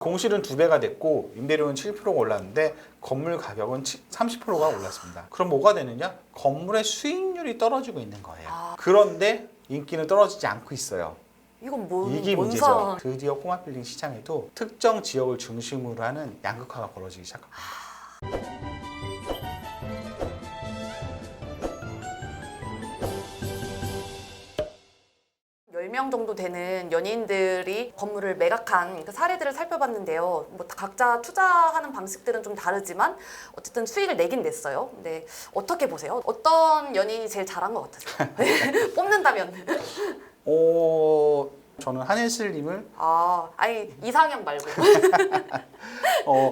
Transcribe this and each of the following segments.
공실은 2배가 됐고 임대료는 7%가 올랐는데 건물 가격은 30%가 올랐습니다. 그럼 뭐가 되느냐? 건물의 수익률이 떨어지고 있는 거예요. 그런데 인기는 떨어지지 않고 있어요. 이건 이게 뭔 문제죠. 상황? 드디어 꼬마 빌딩 시장에도 특정 지역을 중심으로 하는 양극화가 벌어지기 시작합니다. 10명 정도 되는 연예인들이 건물을 매각한 그 사례들을 살펴봤는데요. 뭐 각자 투자하는 방식들은 좀 다르지만 어쨌든 수익을 내긴 냈어요. 근데 어떻게 보세요? 어떤 연예인이 제일 잘한 것 같으세요? 뽑는다면? 저는 한예슬님을 아니 이상형 말고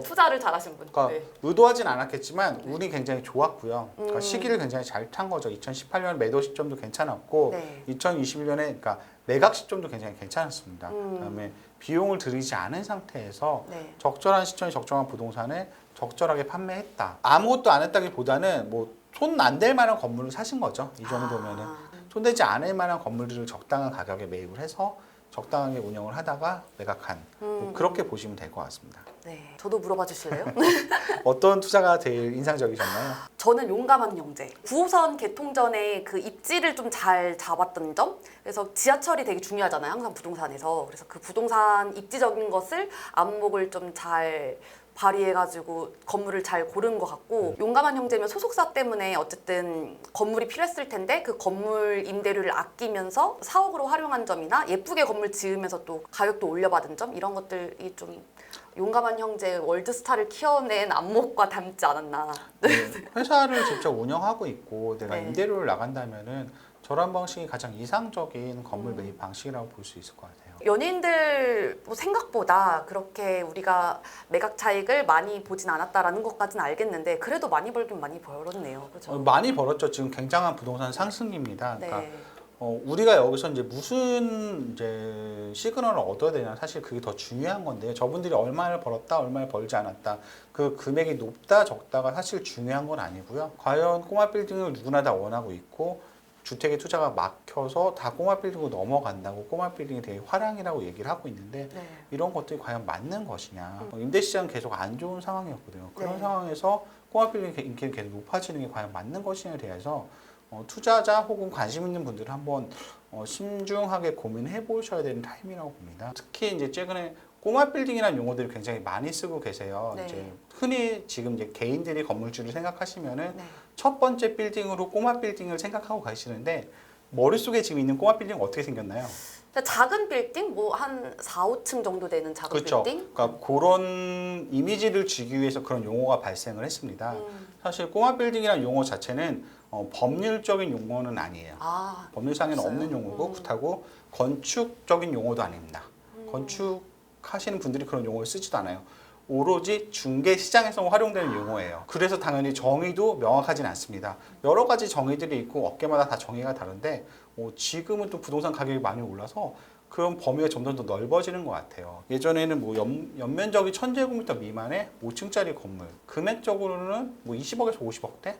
투자를 잘하신 분. 그러니까 네. 의도하진 않았겠지만 운이 굉장히 좋았고요. 그러니까 시기를 굉장히 잘 탄 거죠. 2018년 매도 시점도 괜찮았고 네. 2021년에 그러니까 매각 시점도 굉장히 괜찮았습니다. 그다음에 비용을 들이지 않은 상태에서 네. 적절한 시점에 적정한 부동산을 적절하게 판매했다. 아무것도 안 했다기보다는 뭐 손 안 댈 만한 건물을 사신 거죠. 이 정도면은 손대지 않을 만한 건물들을 적당한 가격에 매입을 해서 적당하게 운영을 하다가 매각한 뭐 그렇게 보시면 될 것 같습니다. 네. 저도 물어봐 주실래요? 어떤 투자가 제일 인상적이셨나요? 저는 용감한 형제. 9호선 개통 전에 그 입지를 좀 잘 잡았던 점. 그래서 지하철이 되게 중요하잖아요. 항상 부동산에서. 그래서 그 부동산 입지적인 것을 안목을 좀 잘 발휘해가지고 건물을 잘 고른 것 같고, 용감한 형제면 소속사 때문에 어쨌든 건물이 필요했을 텐데 그 건물 임대료를 아끼면서 사옥으로 활용한 점이나 예쁘게 건물 지으면서 또 가격도 올려받은 점, 이런 것들이 좀 용감한 형제 월드스타를 키워낸 안목과 닮지 않았나. 회사를 직접 운영하고 있고 내가 네. 임대료를 나간다면은 저런 방식이 가장 이상적인 건물 매입 방식이라고 볼 수 있을 것 같아요. 연예인들 뭐 생각보다 그렇게 우리가 매각 차익을 많이 보진 않았다라는 것까지는 알겠는데 그래도 많이 벌긴 많이 벌었네요. 그렇죠? 많이 벌었죠. 지금 굉장한 부동산 상승기입니다. 네. 그러니까 우리가 여기서 이제 무슨 이제 시그널을 얻어야 되냐, 사실 그게 더 중요한 건데요. 저분들이 얼마를 벌었다, 얼마를 벌지 않았다, 그 금액이 높다 적다가 사실 중요한 건 아니고요. 과연 꼬마 빌딩을 누구나 다 원하고 있고 주택의 투자가 막혀서 다 꼬마 빌딩으로 넘어간다고 꼬마 빌딩이 되게 화랑이라고 얘기를 하고 있는데 네. 이런 것들이 과연 맞는 것이냐. 임대 시장은 계속 안 좋은 상황이었거든요. 그런 네. 상황에서 꼬마 빌딩 인기가 계속 높아지는 게 과연 맞는 것이냐에 대해서 투자자 혹은 관심 있는 분들은 한번 신중하게 고민해 보셔야 되는 타임이라고 봅니다. 특히 이제 최근에 꼬마 빌딩이라는 용어들을 굉장히 많이 쓰고 계세요. 네. 이제 흔히 지금 이제 개인들이 건물주를 생각하시면은 네. 첫 번째 빌딩으로 꼬마 빌딩을 생각하고 가시는데 머릿속에 지금 있는 꼬마 빌딩은 어떻게 생겼나요? 작은 빌딩? 뭐 한 4, 5층 정도 되는 작은 그렇죠. 빌딩? 그러니까 그런 이미지를 주기 위해서 그런 용어가 발생을 했습니다. 사실 꼬마 빌딩이라는 용어 자체는 법률적인 용어는 아니에요. 법률상에는 없어요? 없는 용어고 그렇다고 건축적인 용어도 아닙니다. 건축하시는 분들이 그런 용어를 쓰지도 않아요. 오로지 중개 시장에서 활용되는 용어예요. 그래서 당연히 정의도 명확하진 않습니다. 여러 가지 정의들이 있고 업계마다 다 정의가 다른데 지금은 또 부동산 가격이 많이 올라서 그런 범위가 점점 더 넓어지는 것 같아요. 예전에는 뭐 연면적이 1000제곱미터 미만의 5층짜리 건물, 금액적으로는 뭐 20억에서 50억대?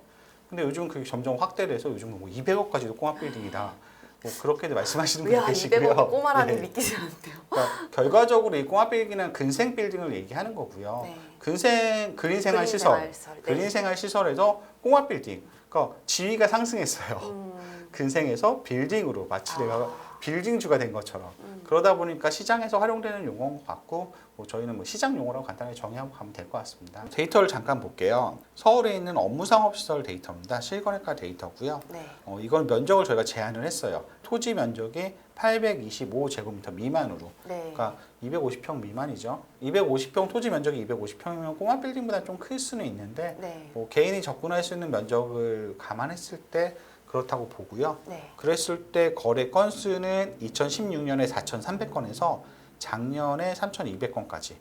근데 요즘은 그게 점점 확대를 해서 요즘은 뭐 200억까지도 꼬마 빌딩이다. 뭐 그렇게들 말씀하시는 분들 계시고요. 200억이 꼬마라니 네. 믿기지 않는데요. 그러니까 결과적으로 이 꼬마 빌딩은 근생 빌딩을 얘기하는 거고요. 네. 그린 생활 시설, 네. 그린 생활 시설에서 꼬마 빌딩, 그러니까 지위가 상승했어요. 근생에서 빌딩으로 마치 내가 빌딩주가 된 것처럼 그러다 보니까 시장에서 활용되는 용어인 것 같고 저희는 뭐 시장 용어라고 간단하게 정의하고 가면 될 것 같습니다. 데이터를 잠깐 볼게요. 서울에 있는 업무상업시설 데이터입니다. 실거래가 데이터고요. 네. 이건 면적을 저희가 제한을 했어요. 토지 면적이 825제곱미터 미만으로. 네. 그러니까 250평 미만이죠. 250평 토지 면적이 250평이면 꼬마 빌딩보다 좀 클 수는 있는데 네. 개인이 접근할 수 있는 면적을 감안했을 때 그렇다고 보고요. 네. 그랬을 때 거래 건수는 2016년에 4,300건에서 작년에 3,200건까지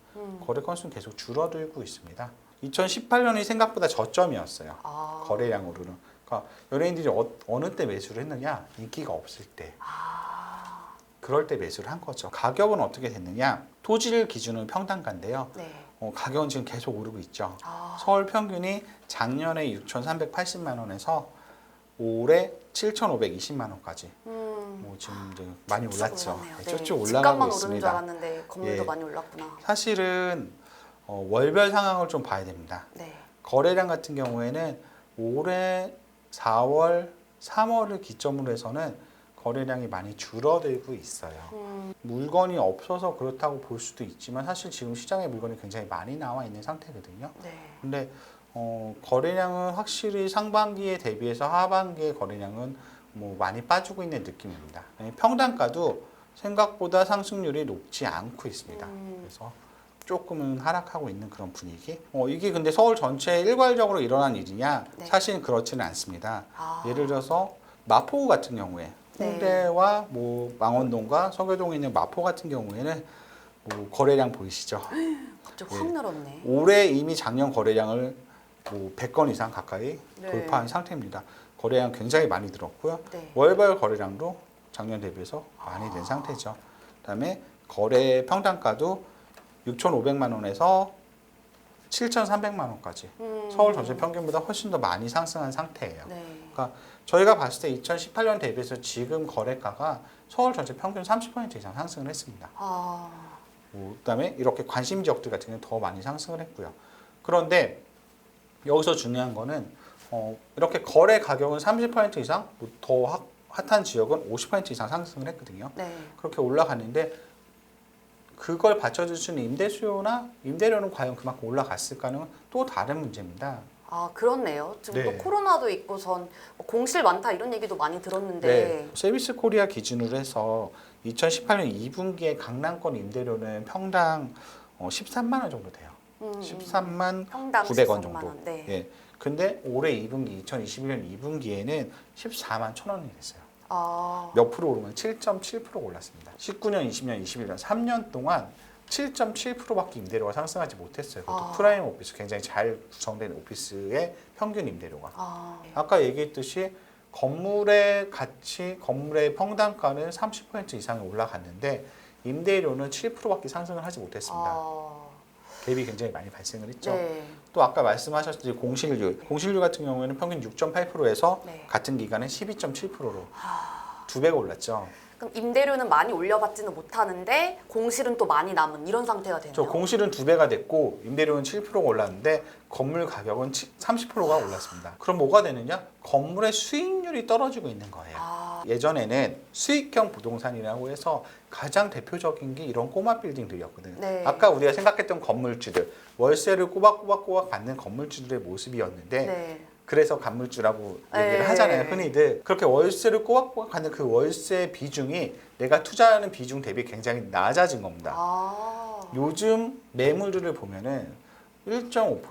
거래 건수는 계속 줄어들고 있습니다. 2018년이 생각보다 저점이었어요. 거래량으로는. 그러니까 연예인들이 어느 때 매수를 했느냐? 인기가 없을 때. 그럴 때 매수를 한 거죠. 가격은 어떻게 됐느냐? 토지를 기준으로 평당가인데요. 네. 가격은 지금 계속 오르고 있죠. 서울 평균이 작년에 6,380만 원에서 올해 7,520만 원까지 지금 이제 많이 올랐죠. 올랐네요. 쭉쭉 집값만 올라가고 오르는 줄 있습니다. 알았는데 건물도 예. 많이 올랐구나. 사실은 월별 상황을 좀 봐야 됩니다. 네. 거래량 같은 경우에는 올해 4월, 3월을 기점으로 해서는 거래량이 많이 줄어들고 있어요. 물건이 없어서 그렇다고 볼 수도 있지만 사실 지금 시장에 물건이 굉장히 많이 나와 있는 상태거든요. 네. 근데 거래량은 확실히 상반기에 대비해서 하반기의 거래량은 뭐 많이 빠지고 있는 느낌입니다. 평단가도 생각보다 상승률이 높지 않고 있습니다. 그래서 조금은 하락하고 있는 그런 분위기. 이게 근데 서울 전체에 일괄적으로 일어난 일이냐? 네. 사실은 그렇지는 않습니다. 아. 예를 들어서 마포 같은 경우에 네. 홍대와 뭐 망원동과 서교동에 있는 마포 같은 경우에는 뭐 거래량 보이시죠? 갑자기 확 늘었네. 올해 이미 작년 거래량을 뭐 100건 이상 가까이 네. 돌파한 상태입니다. 거래량 굉장히 많이 늘었고요. 네. 월별 거래량도 작년 대비해서 많이 된 상태죠. 그다음에 거래 평단가도 6,500만 원에서 7,300만 원까지 서울 전체 평균보다 훨씬 더 많이 상승한 상태예요. 네. 그러니까 저희가 봤을 때 2018년 대비해서 지금 거래가가 서울 전체 평균 30% 이상 상승을 했습니다. 아. 그다음에 이렇게 관심 지역들 같은 경우는 더 많이 상승을 했고요. 그런데 여기서 중요한 거는 이렇게 거래 가격은 30% 이상, 더 핫한 지역은 50% 이상 상승을 했거든요. 네. 그렇게 올라갔는데 그걸 받쳐줄 수 있는 임대 수요나 임대료는 과연 그만큼 올라갔을까는 또 다른 문제입니다. 아, 그렇네요. 지금 네. 또 코로나도 있고 전 공실 많다 이런 얘기도 많이 들었는데. 네. 서비스 코리아 기준으로 해서 2018년 2분기에 강남권 임대료는 평당 13만 원 정도 돼요. 13만 평당 900원 13만 정도. 원. 네. 예. 근데 올해 2분기 2021년 2분기에는 14만 1,000원이 됐어요. 아. 몇 프로 오르면 7.7% 올랐습니다. 19년, 20년, 21년 3년 동안 7.7%밖에 임대료가 상승하지 못했어요. 그것도 아. 프라임 오피스, 굉장히 잘 구성된 오피스의 평균 임대료가. 아. 아까 얘기했듯이 건물의 가치, 건물의 평당가는 30% 이상이 올라갔는데 임대료는 7%밖에 상승을 하지 못했습니다. 아. 갭이 굉장히 많이 발생을 했죠. 네. 또 아까 말씀하셨듯이 공실률 같은 경우에는 평균 6.8%에서 네. 같은 기간에 12.7%로 두 배가 올랐죠. 그럼 임대료는 많이 올려받지는 못하는데 공실은 또 많이 남은 이런 상태가 되네요. 저 공실은 두 배가 됐고 임대료는 7%가 올랐는데 건물 가격은 30%가 올랐습니다. 그럼 뭐가 되느냐? 건물의 수익률이 떨어지고 있는 거예요. 아. 예전에는 수익형 부동산이라고 해서 가장 대표적인 게 이런 꼬마 빌딩들이었거든요. 네. 아까 우리가 생각했던 건물주들, 월세를 꼬박꼬박 받는 건물주들의 모습이었는데 네. 그래서 간물주라고 얘기를 네. 하잖아요, 흔히들. 그렇게 월세를 꼬박꼬박 받는 그 월세 비중이 내가 투자하는 비중 대비 굉장히 낮아진 겁니다. 아. 요즘 매물들을 보면은 1.5%,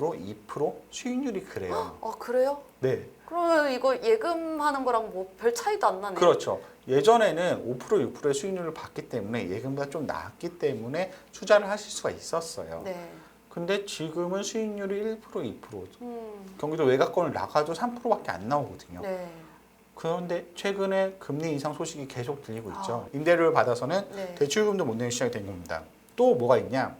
2% 수익률이 그래요. 아, 그래요? 네. 그러면 이거 예금하는 거랑 뭐 별 차이도 안 나네요. 그렇죠. 예전에는 5%, 6%의 수익률을 받기 때문에 예금보다 좀 낮기 때문에 투자를 하실 수가 있었어요. 네. 근데 지금은 수익률이 1%, 2%. 경기도 외곽권을 나가도 3%밖에 안 나오거든요. 네. 그런데 최근에 금리 인상 소식이 계속 들리고 있죠. 임대료를 받아서는 네. 대출금도 못 내는 시장이 된 겁니다. 또 뭐가 있냐?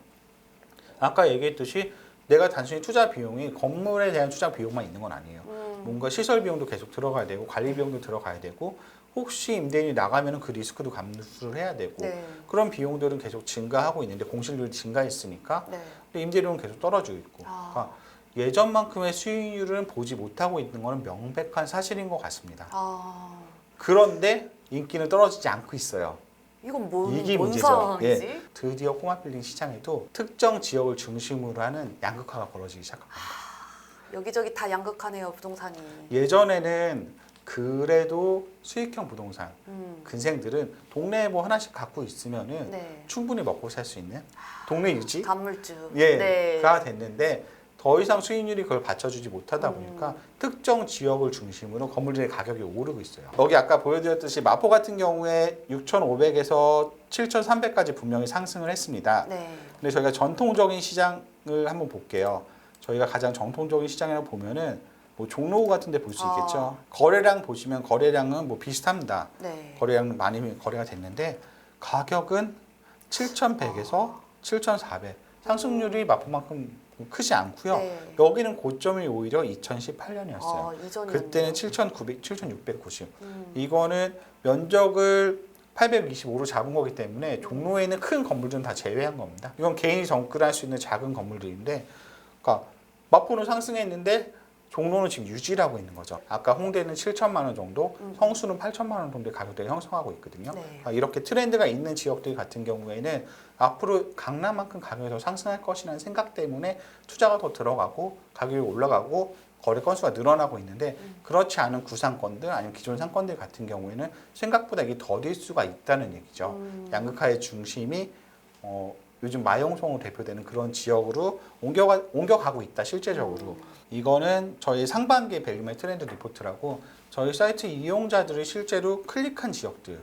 아까 얘기했듯이 내가 단순히 투자 비용이 건물에 대한 투자 비용만 있는 건 아니에요. 뭔가 시설 비용도 계속 들어가야 되고 관리 비용도 들어가야 되고 혹시 임대인이 나가면 그 리스크도 감수를 해야 되고 네. 그런 비용들은 계속 증가하고 있는데 공실률이 증가했으니까 네. 근데 임대료는 계속 떨어지고 있고 아. 그러니까 예전만큼의 수익률은 보지 못하고 있는 것은 명백한 사실인 것 같습니다. 아. 그런데 인기는 떨어지지 않고 있어요. 이건 뭔 이게 문제죠. 상황이지? 예, 드디어 꼬마 빌딩 시장에도 특정 지역을 중심으로 하는 양극화가 벌어지기 시작합니다. 여기저기 다 양극하네요, 부동산이. 예전에는 그래도 수익형 부동산 음. 근생들은 동네에 뭐 하나씩 갖고 있으면은 네. 충분히 먹고 살 수 있는 동네 유지 간물주. 예, 네. 가 됐는데 더 이상 수익률이 그걸 받쳐주지 못하다 보니까 특정 지역을 중심으로 건물들의 가격이 오르고 있어요. 여기 아까 보여드렸듯이 마포 같은 경우에 6,500에서 7,300까지 분명히 상승을 했습니다. 네. 근데 저희가 전통적인 시장을 한번 볼게요. 저희가 가장 정통적인 시장이라고 보면은 뭐 종로구 같은 데 볼 수 있겠죠. 거래량 보시면 거래량은 뭐 비슷합니다. 네. 거래량 많이 거래가 됐는데 가격은 7,100에서 7,400. 상승률이 마포만큼 크지 않고요. 네. 여기는 고점이 오히려 2018년이었어요. 이전이었네요. 그때는 7,900, 7,690. 이거는 면적을 825로 잡은 거기 때문에 종로에 있는 큰 건물들은 다 제외한 겁니다. 이건 개인이 접근할 수 있는 작은 건물들인데, 그러니까 마포는 상승했는데 종로는 지금 유지하고 있는 거죠. 아까 홍대는 7천만 원 정도, 성수는 8천만 원 정도의 가격대가 형성하고 있거든요. 네. 그러니까 이렇게 트렌드가 있는 지역들 같은 경우에는 앞으로 강남만큼 가격이 더 상승할 것이라는 생각 때문에 투자가 더 들어가고 가격이 올라가고 거래 건수가 늘어나고 있는데, 그렇지 않은 구상권들 아니면 기존 상권들 같은 경우에는 생각보다 이게 더딜 수가 있다는 얘기죠. 양극화의 중심이 요즘 마용성으로 대표되는 그런 지역으로 옮겨가고 있다, 실제적으로. 이거는 저희 상반기 밸류맨 트렌드 리포트라고 저희 사이트 이용자들이 실제로 클릭한 지역들의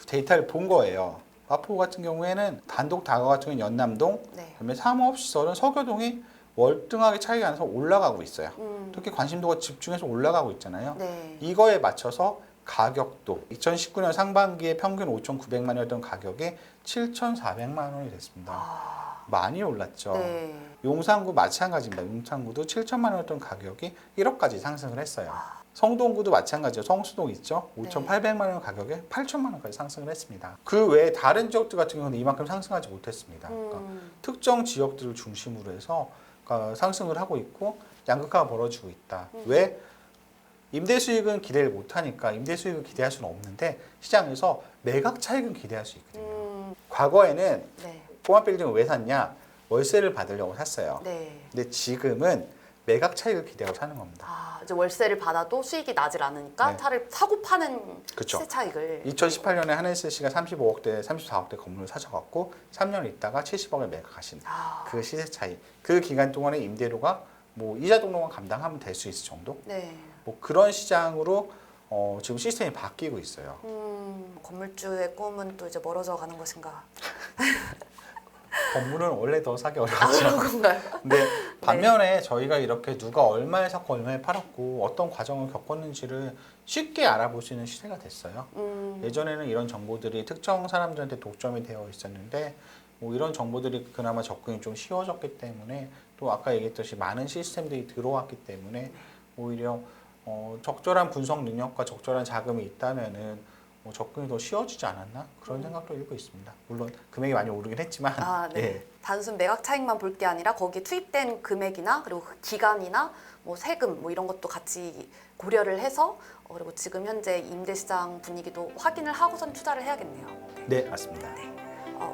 데이터를 본 거예요. 마포 같은 경우에는 단독 다가 같은 경우는 연남동, 네. 그다음에 사무업시설은 서교동이 월등하게 차이가 나서 올라가고 있어요. 특히 관심도가 집중해서 올라가고 있잖아요. 네. 이거에 맞춰서 가격도 2019년 상반기에 평균 5,900만 원이었던 가격이 7,400만 원이 됐습니다. 많이 올랐죠. 네. 용산구 마찬가지입니다. 용산구도 7천만 원이었던 가격이 1억까지 상승을 했어요. 성동구도 마찬가지죠. 성수동 있죠. 5,800만 원 가격에 8천만 원까지 상승을 했습니다. 그 외에 다른 지역들 같은 경우는 이만큼 상승하지 못했습니다. 그러니까 특정 지역들을 중심으로 해서 그러니까 상승을 하고 있고 양극화가 벌어지고 있다. 왜? 임대 수익은 기대를 못하니까 임대 수익을 기대할 수는 없는데 시장에서 매각 차익은 기대할 수 있거든요. 과거에는 네. 종합 빌딩을 왜 샀냐? 월세를 받으려고 샀어요. 네. 근데 지금은 매각 차익을 기대하고 사는 겁니다. 이제 월세를 받아도 수익이 나질 않으니까 네. 차를 사고 파는 그쵸. 시세 차익을. 2018년에 한혜슬 씨가 35억대, 34억대 건물을 사셔갖고 3년 있다가 70억에 매각하신 그 시세 차이. 그 기간 동안에 임대료가 뭐 이자 등록만 감당하면 될 수 있을 정도? 네. 뭐 그런 시장으로 지금 시스템이 바뀌고 있어요. 건물주의 꿈은 또 이제 멀어져 가는 것인가. 건물은 원래 더 사기 어렵죠. 그런가요? 근데 반면에 저희가 이렇게 누가 얼마에 샀고 얼마에 팔았고 어떤 과정을 겪었는지를 쉽게 알아볼 수 있는 시대가 됐어요. 예전에는 이런 정보들이 특정 사람들한테 독점이 되어 있었는데 뭐 이런 정보들이 그나마 접근이 좀 쉬워졌기 때문에 또 아까 얘기했듯이 많은 시스템들이 들어왔기 때문에 오히려 적절한 분석 능력과 적절한 자금이 있다면은 뭐 접근이 더 쉬워지지 않았나 그런 생각도 일고 있습니다. 물론 금액이 많이 오르긴 했지만 네. 예. 단순 매각 차익만 볼 게 아니라 거기에 투입된 금액이나 그리고 그 기간이나 뭐 세금 뭐 이런 것도 같이 고려를 해서 그리고 지금 현재 임대 시장 분위기도 확인을 하고선 투자를 해야겠네요. 네, 맞습니다.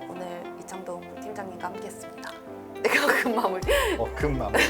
오늘 이창동 팀장님과 함께했습니다. 네, 그럼 그 마무리. 금 마무리.